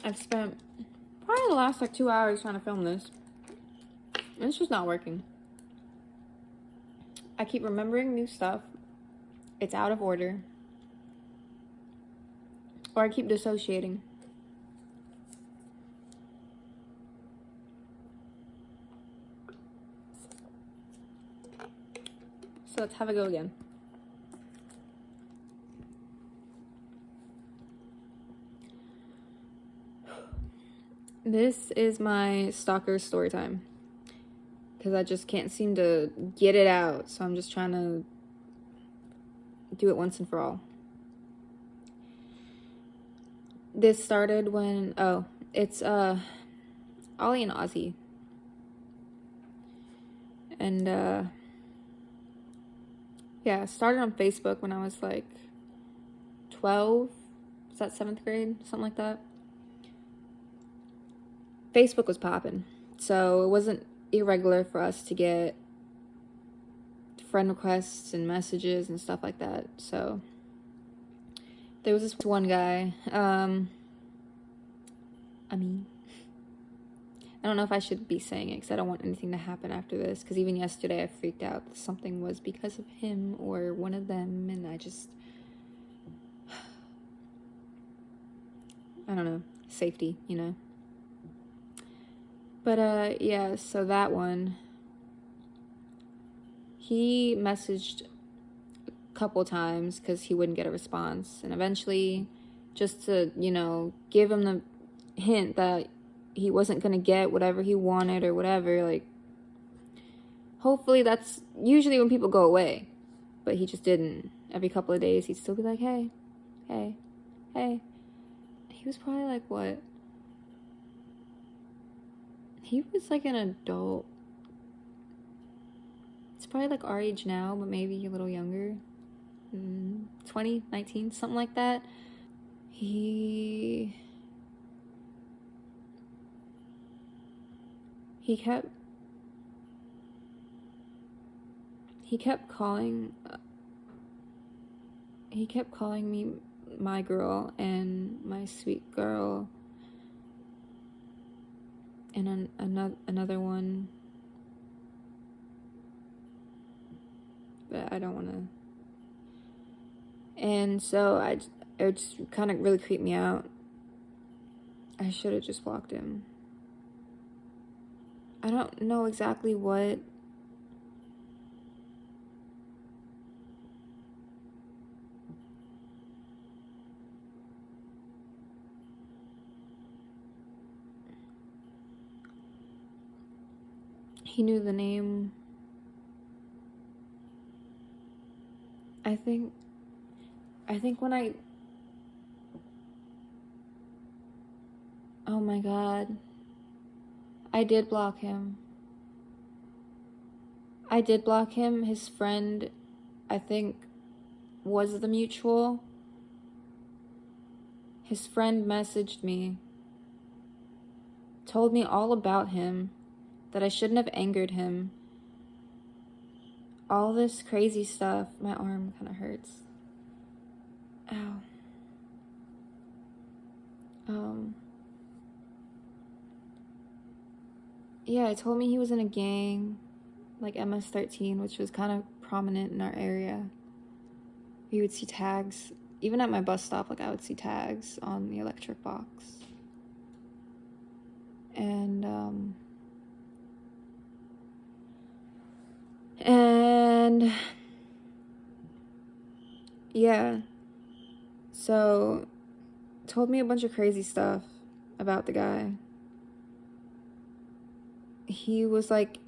I've spent probably the last like 2 hours trying to film this. And it's just not working. I keep remembering new stuff. It's out of order. Or I keep dissociating. So let's have a go again. This is my Stalker story time. Because I just can't seem to get it out. So I'm just trying to do it once and for all. This started when, it's Ollie and Ozzy. And yeah, it started on Facebook when I was like 12. Was that 7th grade? Something like that. Facebook was popping. So it wasn't irregular for us to get friend requests and messages and stuff like that. So there was this one guy. I don't know if I should be saying it because I don't want anything to happen after this. Because even yesterday I freaked out that something was because of him or one of them. And I don't know. Safety, you know. But yeah, so that one. He messaged a couple times because he wouldn't get a response. And eventually, just to, you know, give him the hint that he wasn't going to get whatever he wanted or whatever, like, hopefully that's usually when people go away. But he just didn't. Every couple of days, he'd still be like, hey, hey, hey. He was probably like, what? He was like an adult. It's probably like our age now, but maybe a little younger. 20, 19, something like that. He kept calling me my girl and my sweet girl and another one, but I don't want to. And so it just kind of really creeped me out. I should have just blocked him. I don't know exactly what he knew the name. I think when oh my god, I did block him. His friend, I think, was the mutual. His friend messaged me, told me all about him, that I shouldn't have angered him. All this crazy stuff. My arm kind of hurts. Ow. Yeah, he told me he was in a gang, like MS-13, which was kind of prominent in our area. You would see tags, even at my bus stop, like I would see tags on the electric box. And yeah, so told me a bunch of crazy stuff about the guy. He was like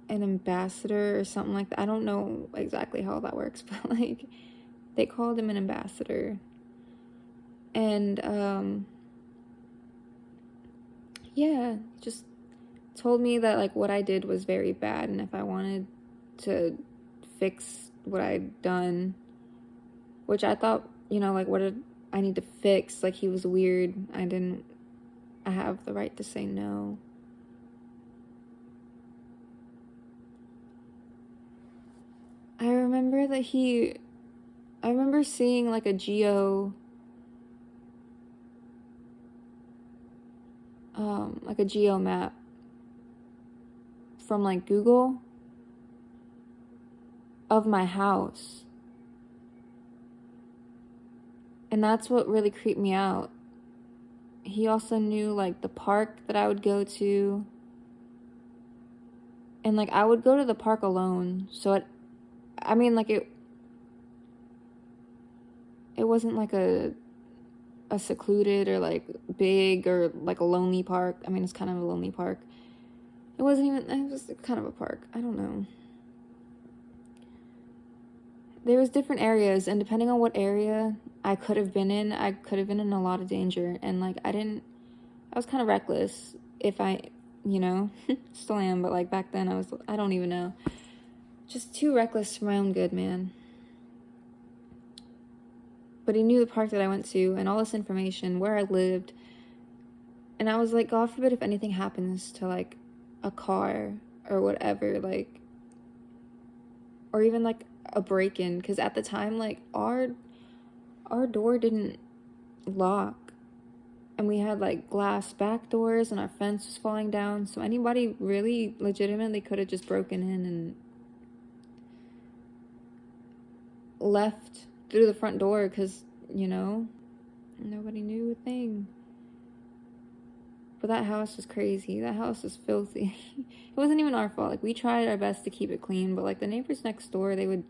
an ambassador or something like that. I don't know exactly how that works, but like they called him an ambassador. And yeah, just told me that like what I did was very bad, and if I wanted to fix what I'd done, which I thought, you know, like what did I need to fix? Like he was weird. I have the right to say no. I remember seeing like a geo like a geo map from like Google of my house. And that's what really creeped me out. He also knew like the park that I would go to. And like I would go to the park alone. So it wasn't like a secluded or like big or like a lonely park. I mean, it's kind of a lonely park. It was kind of a park. I don't know. There was different areas, and depending on what area I could have been in a lot of danger. And like I was kind of reckless if I, still am, but like back then I don't even know. Just too reckless for my own good, man. But he knew the park that I went to and all this information, where I lived. And I was like, God forbid if anything happens to like a car or whatever, like, or even like a break-in, because at the time, like, our door didn't lock, and we had like glass back doors, and our fence was falling down, so anybody really legitimately could have just broken in and left through the front door, because nobody knew a thing. But that house was crazy. That house was filthy. It wasn't even our fault. Like, we tried our best to keep it clean, but like the neighbors next door, they would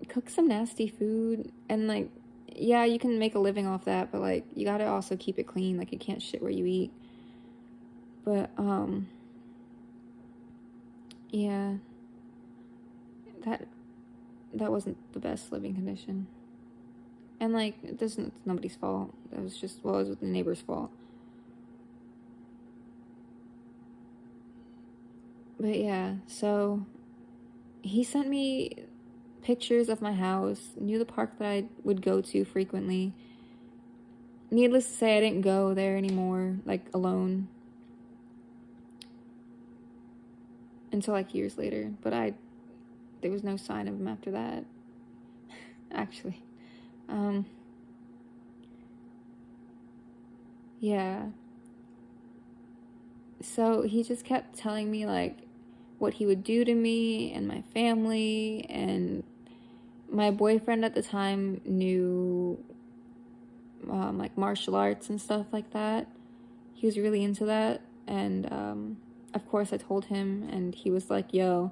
cook some nasty food, and like, yeah, you can make a living off that, but like you gotta also keep it clean. Like, you can't shit where you eat. But yeah, that wasn't the best living condition. And like, it's nobody's fault. It was the neighbor's fault. But yeah, so he sent me pictures of my house, knew the park that I would go to frequently. Needless to say, I didn't go there anymore, like, alone. Until like years later. But there was no sign of him after that. Actually. Yeah. So he just kept telling me like what he would do to me and my family, and my boyfriend at the time knew like martial arts and stuff like that. He was really into that, and of course I told him, and he was like, yo,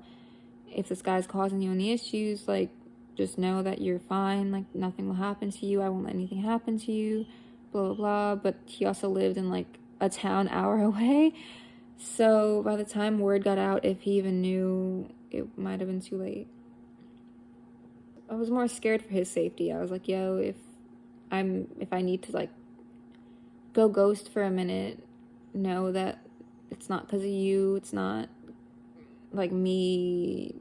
if this guy's causing you any issues, like, just know that you're fine, like, nothing will happen to you, I won't let anything happen to you, blah blah blah. But he also lived in like a town hour away, so by the time word got out, if he even knew, it might have been too late. I was more scared for his safety. I was like, yo, if I need to like go ghost for a minute, know that it's not because of you, it's not like me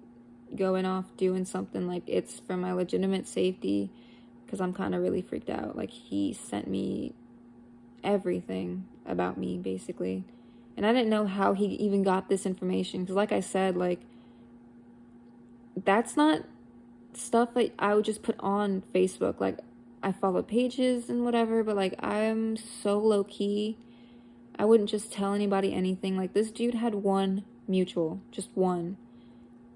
going off doing something, like, it's for my legitimate safety, because I'm kind of really freaked out. Like, he sent me everything about me, basically. And I didn't know how he even got this information, because like I said, like, that's not stuff that I would just put on Facebook. Like, I follow pages and whatever, but like, I'm so low-key. I wouldn't just tell anybody anything. Like, this dude had one mutual, just one.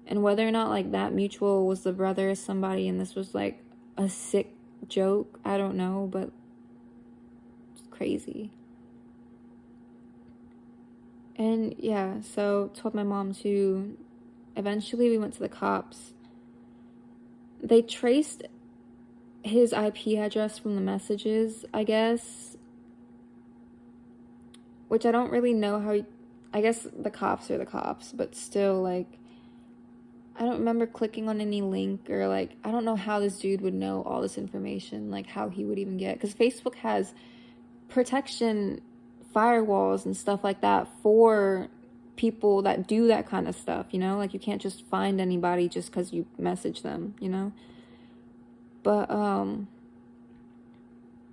And whether or not like that mutual was the brother of somebody and this was like a sick joke, I don't know, but it's crazy. And yeah, so told my mom to. Eventually we went to the cops. They traced his IP address from the messages, I guess, which I don't really know how I guess the cops are the cops, but still, like, I don't remember clicking on any link, or like, I don't know how this dude would know all this information, like how he would even get, because Facebook has protection firewalls and stuff like that for people that do that kind of stuff, like, you can't just find anybody just because you message them, but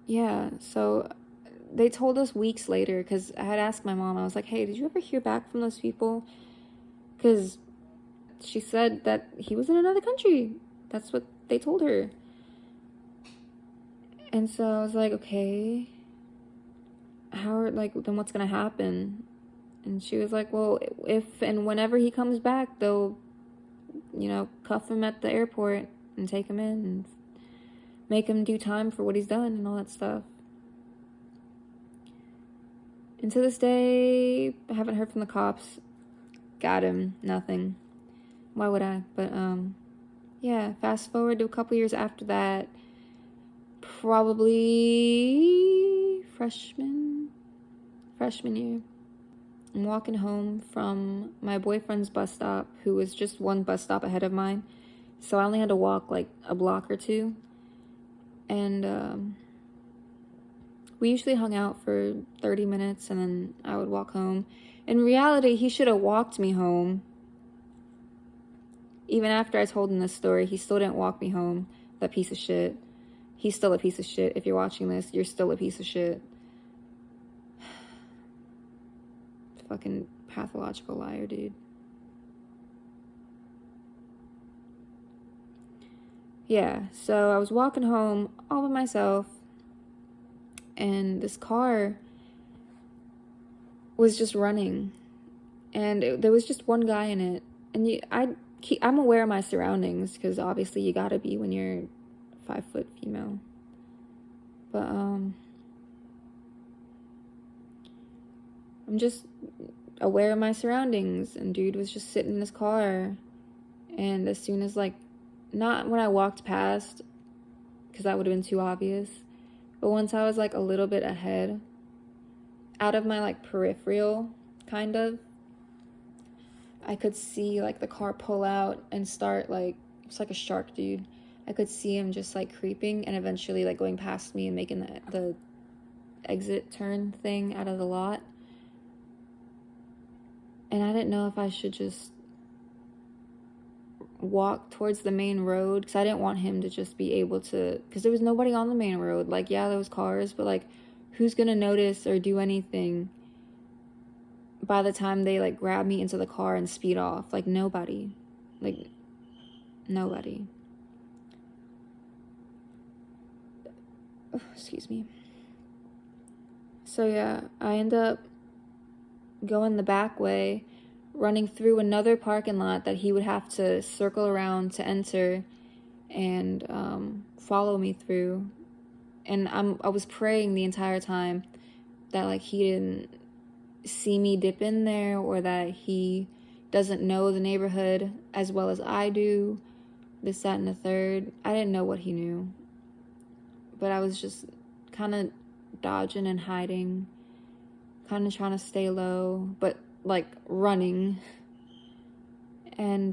yeah, so they told us weeks later, because I had asked my mom, I was like, hey, did you ever hear back from those people? Because she said that he was in another country. That's what they told her. And so I was like, okay, how or like, then what's gonna happen? And she was like, well, if and whenever he comes back, they'll, you know, cuff him at the airport and take him in and make him do time for what he's done and all that stuff. And to this day, I haven't heard from the cops. Got him, nothing. Why would I? But yeah, fast forward to a couple years after that, probably freshman year. I'm walking home from my boyfriend's bus stop, who was just one bus stop ahead of mine. So I only had to walk like a block or two. And we usually hung out for 30 minutes and then I would walk home. In reality, he should have walked me home. Even after I told him this story, he still didn't walk me home. That piece of shit. He's still a piece of shit. If you're watching this, you're still a piece of shit. Fucking pathological liar, dude. Yeah, so I was walking home all by myself, and this car was just running, and there was just one guy in it. And I'm aware of my surroundings, because obviously you gotta be when you're 5 foot female. But I'm just aware of my surroundings, and dude was just sitting in his car. And as soon as, like, not when I walked past, because that would have been too obvious, but once I was like a little bit ahead, out of my like peripheral, kind of, I could see like the car pull out and start like, it's like a shark, dude. I could see him just like creeping and eventually like going past me and making the exit turn thing out of the lot. And I didn't know if I should just walk towards the main road, because I didn't want him to just be able to, because there was nobody on the main road. Like, yeah, there was cars, but like, who's gonna notice or do anything by the time they like grab me into the car and speed off? Like, nobody. Like, nobody. Oh, excuse me. So yeah, I end up going the back way, running through another parking lot that he would have to circle around to enter and follow me through. And I was praying the entire time that like he didn't see me dip in there, or that he doesn't know the neighborhood as well as I do, this, that, and the third. I didn't know what he knew, but I was just kind of dodging and hiding, kind of trying to stay low, but like running. And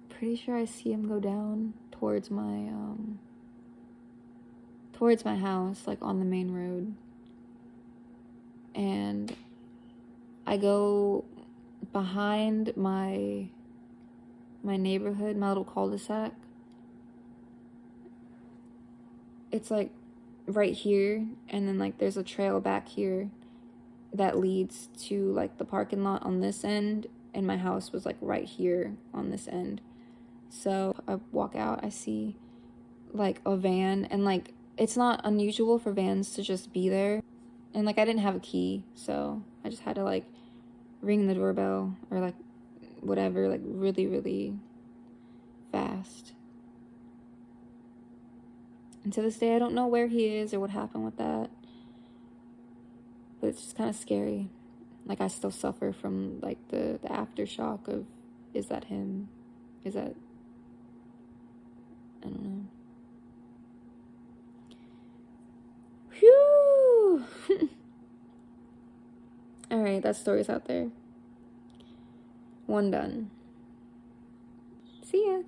pretty sure I see him go down towards my house, like on the main road. And I go behind my neighborhood, my little cul-de-sac. It's like right here, and then like there's a trail back here that leads to like the parking lot on this end, and my house was like right here on this end. So I walk out, I see like a van, and like it's not unusual for vans to just be there, and like I didn't have a key, so I just had to like ring the doorbell or like whatever, like really, really fast. And to this day, I don't know where he is or what happened with that, but it's just kind of scary. Like, I still suffer from like the aftershock of, is that him? Is that, I don't know. Whew. All right, that story's out there. One done. See ya.